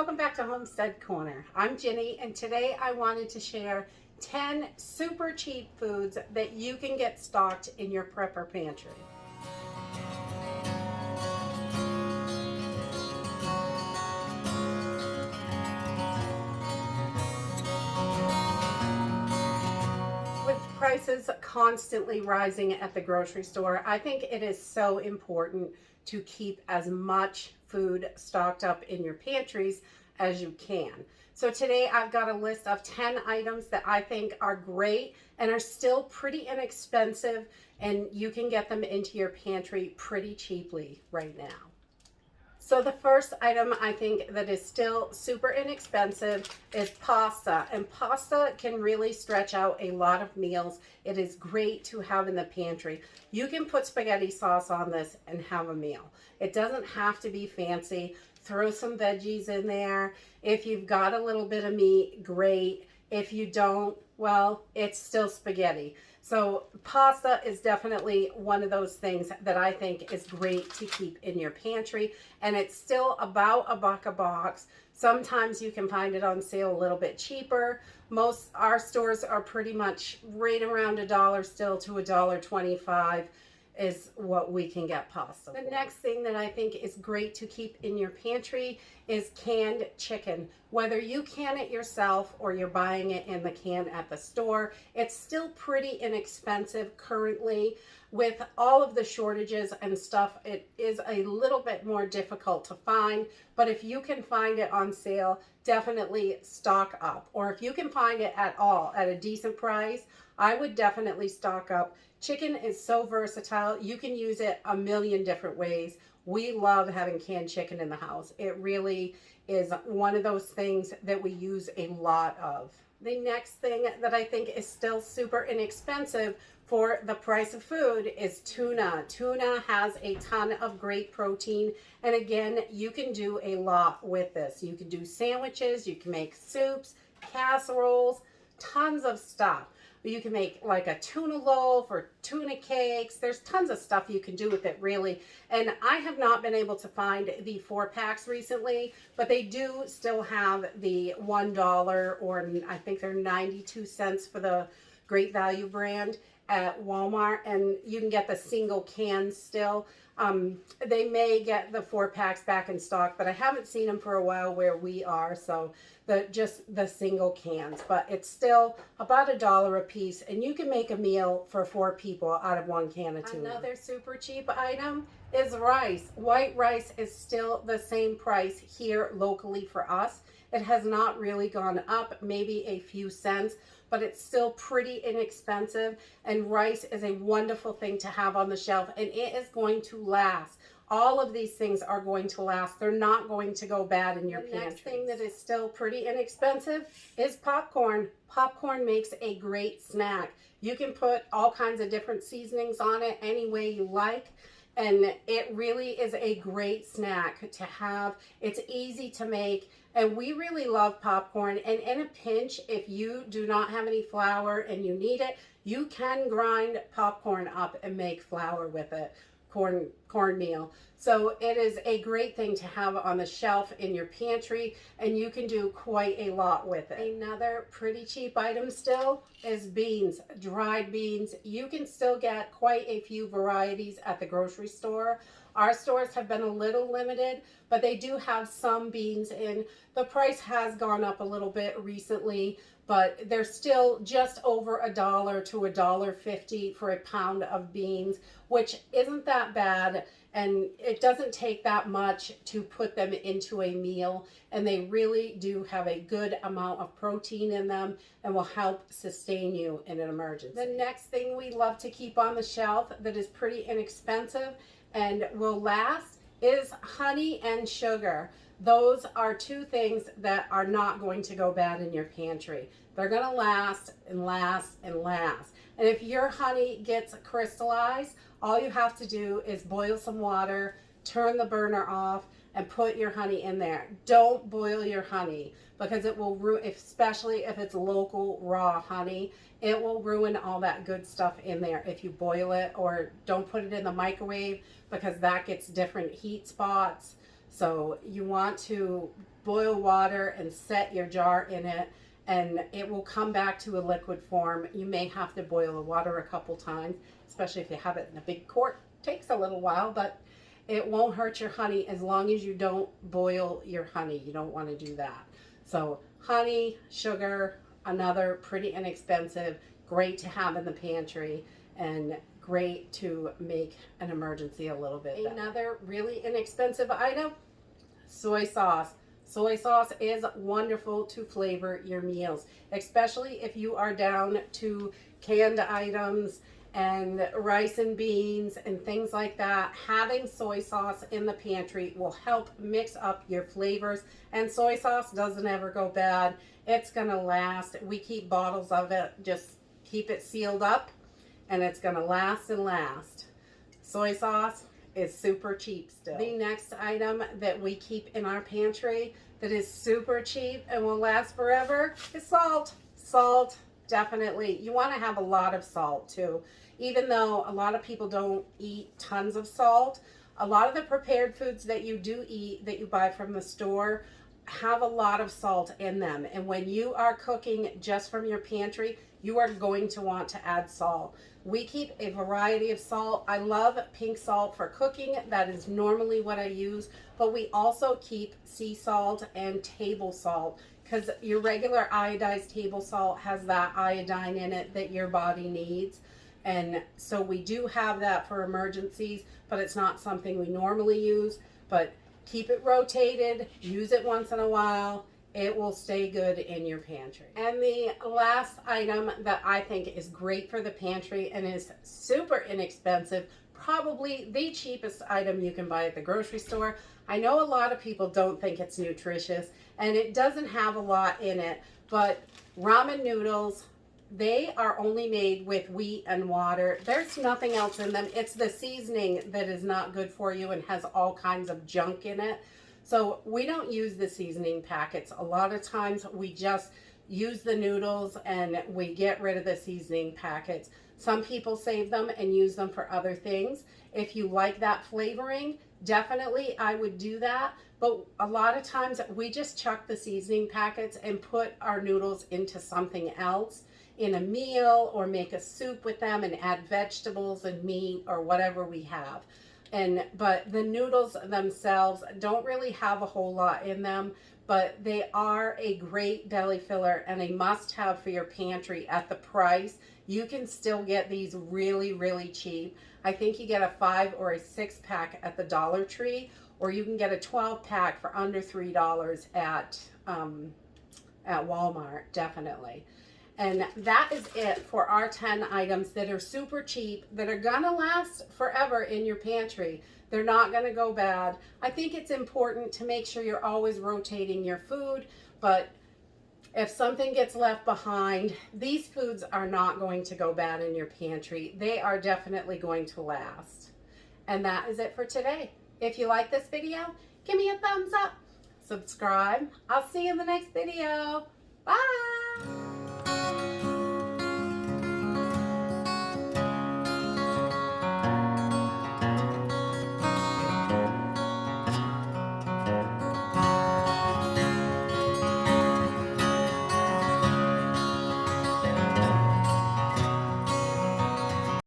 Welcome back to Homestead Corner. I'm Ginny, and today I wanted to share 10 super cheap foods that you can get stocked in your prepper pantry. With prices constantly rising at the grocery store, I think it is so important to keep as much food stocked up in your pantries as you can. So today I've got a list of 10 items that I think are great and are still pretty inexpensive, and you can get them into your pantry pretty cheaply right now. So the first item I think that is still super inexpensive is pasta, and pasta can really stretch out a lot of meals. It is great to have in the pantry. You can put spaghetti sauce on this and have a meal. It doesn't have to be fancy. Throw some veggies in there. If you've got a little bit of meat, great. If you don't, well, it's still spaghetti. So pasta is definitely one of those things that I think is great to keep in your pantry, and it's still about $1 a box. Sometimes you can find it on sale a little bit cheaper. Most our stores are pretty much right around $1 still to $1.25 is what we can get pasta for. The next thing that I think is great to keep in your pantry is canned chicken. Whether you can it yourself or you're buying it in the can at the store, it's still pretty inexpensive currently. With all of the shortages and stuff, it is a little bit more difficult to find, but if you can find it on sale, definitely stock up. Or if you can find it at all at a decent price, I would definitely stock up. Chicken is so versatile. You can use it a million different ways. We love having canned chicken in the house. It really is one of those things that we use a lot of. The next thing that I think is still super inexpensive for the price of food is tuna. Tuna has a ton of great protein, and again, you can do a lot with this. You can do sandwiches, you can make soups, casseroles, tons of stuff. You can make like a tuna loaf or tuna cakes. There's tons of stuff you can do with it, really. And I have not been able to find the 4-packs recently, but they do still have the $1, or I think they're 92 cents for the Great Value brand at Walmart, and you can get the single cans still. They may get the 4-packs back in stock, but I haven't seen them for a while where we are, so just the single cans. But it's still about $1 a piece, and you can make a meal for 4 people out of 1 can of tuna. Another super cheap item is rice. White rice is still the same price here locally for us. It has not really gone up, maybe a few cents, but it's still pretty inexpensive, and rice is a wonderful thing to have on the shelf, and it is going to last. All of these things are going to last. They're not going to go bad in your pantry. The next thing that is still pretty inexpensive is popcorn. Popcorn makes a great snack. You can put all kinds of different seasonings on it any way you like, and it really is a great snack to have. It's easy to make, and we really love popcorn. And in a pinch, if you do not have any flour and you need it, you can grind popcorn up and make flour with it, cornmeal. So it is a great thing to have on the shelf in your pantry, and you can do quite a lot with it. Another pretty cheap item still is beans, dried beans. You can still get quite a few varieties at the grocery store. Our stores have been a little limited, but they do have some beans in. The price has gone up a little bit recently, but they're still just over $1 to $1.50 for a pound of beans, which isn't that bad, and it doesn't take that much to put them into a meal, and they really do have a good amount of protein in them and will help sustain you in an emergency. The next thing we love to keep on the shelf that is pretty inexpensive and will last is honey and sugar. Those are 2 things that are not going to go bad in your pantry. They're going to last and last and last. And if your honey gets crystallized, all you have to do is boil some water, turn the burner off, and put your honey in there. Don't boil your honey, because it will ruin, especially if it's local raw honey, it will ruin all that good stuff in there if you boil it. Or don't put it in the microwave, because that gets different heat spots. So you want to boil water and set your jar in it, and it will come back to a liquid form. You may have to boil the water a couple times, especially if you have it in a big quart. It takes a little while, but it won't hurt your honey as long as you don't boil your honey. You don't want to do that. So honey, sugar, another pretty inexpensive, great to have in the pantry, and great to make an emergency a little bit better. Another really inexpensive item, soy sauce. Soy sauce is wonderful to flavor your meals, especially if you are down to canned items and rice and beans and things like that. Having soy sauce in the pantry will help mix up your flavors, and soy sauce doesn't ever go bad. It's gonna last. We keep bottles of it, just keep it sealed up, and it's gonna last and last. Soy sauce is super cheap still. The next item that we keep in our pantry that is super cheap and will last forever is salt. Salt, definitely. You want to have a lot of salt too. Even though a lot of people don't eat tons of salt, a lot of the prepared foods that you do eat that you buy from the store have a lot of salt in them. And when you are cooking just from your pantry, you are going to want to add salt. We keep a variety of salt. I love pink salt for cooking. That is normally what I use, but we also keep sea salt and table salt, because your regular iodized table salt has that iodine in it that your body needs. And so we do have that for emergencies, but it's not something we normally use. But keep it rotated, use it once in a while. It will stay good in your pantry. And the last item that I think is great for the pantry and is super inexpensive, probably the cheapest item you can buy at the grocery store. I know a lot of people don't think it's nutritious, and it doesn't have a lot in it, but ramen noodles, they are only made with wheat and water. There's nothing else in them. It's the seasoning that is not good for you and has all kinds of junk in it. So we don't use the seasoning packets. A lot of times we just use the noodles and we get rid of the seasoning packets. Some people save them and use them for other things. If you like that flavoring, definitely I would do that. But a lot of times we just chuck the seasoning packets and put our noodles into something else, in a meal, or make a soup with them and add vegetables and meat or whatever we have. But the noodles themselves don't really have a whole lot in them, but they are a great belly filler and a must-have for your pantry at the price. You can still get these really, really cheap. I think you get a 5 or a 6 pack at the Dollar Tree, or you can get a 12 pack for under $3 at Walmart, definitely. And that is it for our 10 items that are super cheap, that are gonna last forever in your pantry. They're not gonna go bad. I think it's important to make sure you're always rotating your food, but if something gets left behind, these foods are not going to go bad in your pantry. They are definitely going to last. And that is it for today. If you like this video, give me a thumbs up. Subscribe. I'll see you in the next video. Bye.